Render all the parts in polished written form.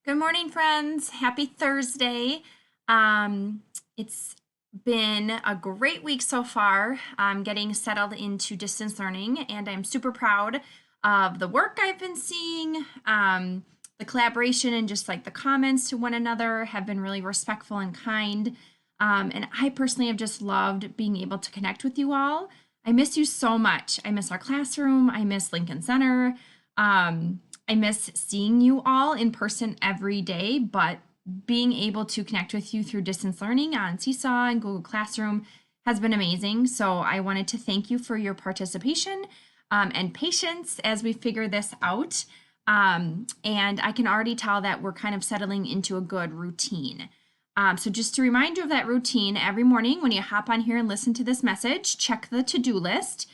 Good morning, friends. Happy Thursday. It's been a great week so far. I'm getting settled into distance learning, and I'm super proud of the work I've been seeing. The collaboration and just like the comments to one another have been really respectful and kind. And I personally have just loved being able to connect with you all. I miss you so much. I miss our classroom. I miss Lincoln Center. I miss seeing you all in person every day, but being able to connect with you through distance learning on Seesaw and Google Classroom has been amazing. So I wanted to thank you for your participation and patience as we figure this out. And I can already tell that we're kind of settling into a good routine. So just to remind you of that routine, every morning when you hop on here and listen to this message, check the to-do list.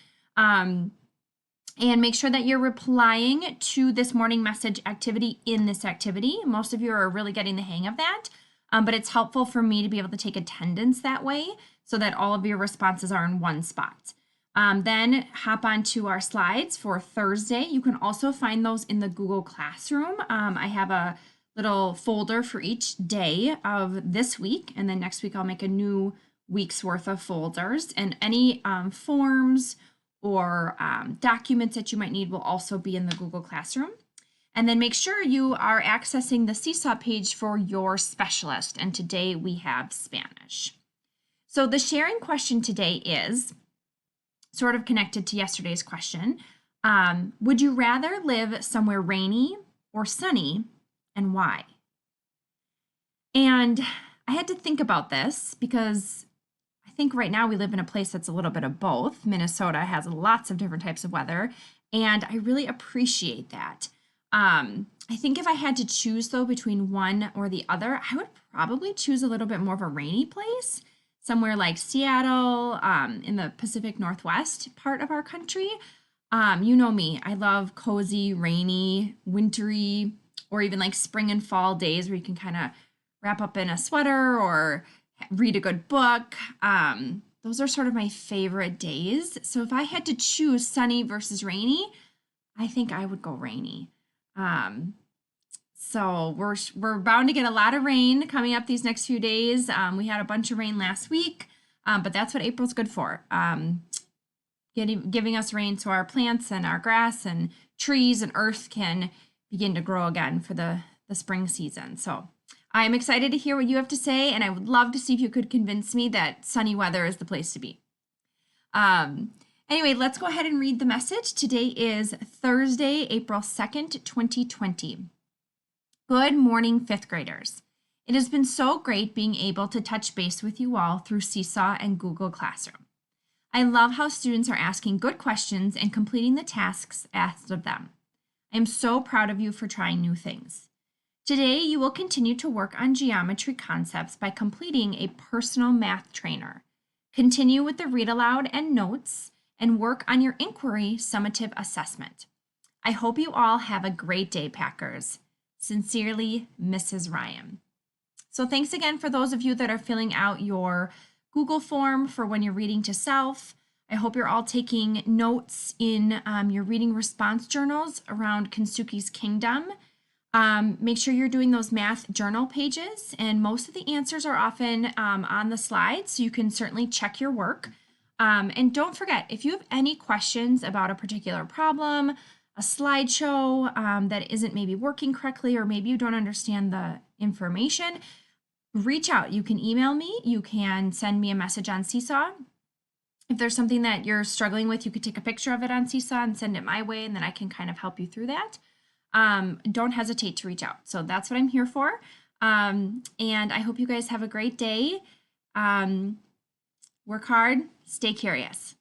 And make sure that you're replying to this morning message activity in this activity. Most of you are really getting the hang of that, but it's helpful for me to be able to take attendance that way so that all of your responses are in one spot. Then hop on to our slides for Thursday. You can also find those in the Google Classroom. I have a little folder for each day of this week, and then next week I'll make a new week's worth of folders, and any forms or documents that you might need will also be in the Google Classroom. And then make sure you are accessing the Seesaw page for your specialist. And today we have Spanish. So the sharing question today is sort of connected to yesterday's question. Would you rather live somewhere rainy or sunny, and why? And I had to think about this because I think right now we live in a place that's a little bit of both. Minnesota has lots of different types of weather, and I really appreciate that. I think if I had to choose, though, between one or the other, I would probably choose a little bit more of a rainy place, somewhere like Seattle, in the Pacific Northwest part of our country. You know me, I love cozy, rainy, wintry, or even like spring and fall days where you can kind of wrap up in a sweater or read a good book. Those are sort of my favorite days. So if I had to choose sunny versus rainy, I think I would go rainy. So we're bound to get a lot of rain coming up these next few days. We had a bunch of rain last week, but that's what April's good for. Giving us rain so our plants and our grass and trees and earth can begin to grow again for the spring season. So I'm excited to hear what you have to say, and I would love to see if you could convince me that sunny weather is the place to be. Anyway, let's go ahead and read the message. Today is Thursday, April 2nd, 2020. Good morning, fifth graders. It has been so great being able to touch base with you all through Seesaw and Google Classroom. I love how students are asking good questions and completing the tasks asked of them. I am so proud of you for trying new things. Today, you will continue to work on geometry concepts by completing a personal math trainer. Continue with the read aloud and notes, and work on your inquiry summative assessment. I hope you all have a great day, Packers. Sincerely, Mrs. Ryan. So thanks again for those of you that are filling out your Google form for when you're reading to self. I hope you're all taking notes in your reading response journals around Kensuke's Kingdom. Make sure you're doing those math journal pages, and most of the answers are often on the slides, so you can certainly check your work. And don't forget, if you have any questions about a particular problem, a slideshow that isn't maybe working correctly, or maybe you don't understand the information, reach out. You can email me, you can send me a message on Seesaw. If there's something that you're struggling with, you could take a picture of it on Seesaw and send it my way, and then I can kind of help you through that. Don't hesitate to reach out. So that's what I'm here for. And I hope you guys have a great day. Work hard, stay curious.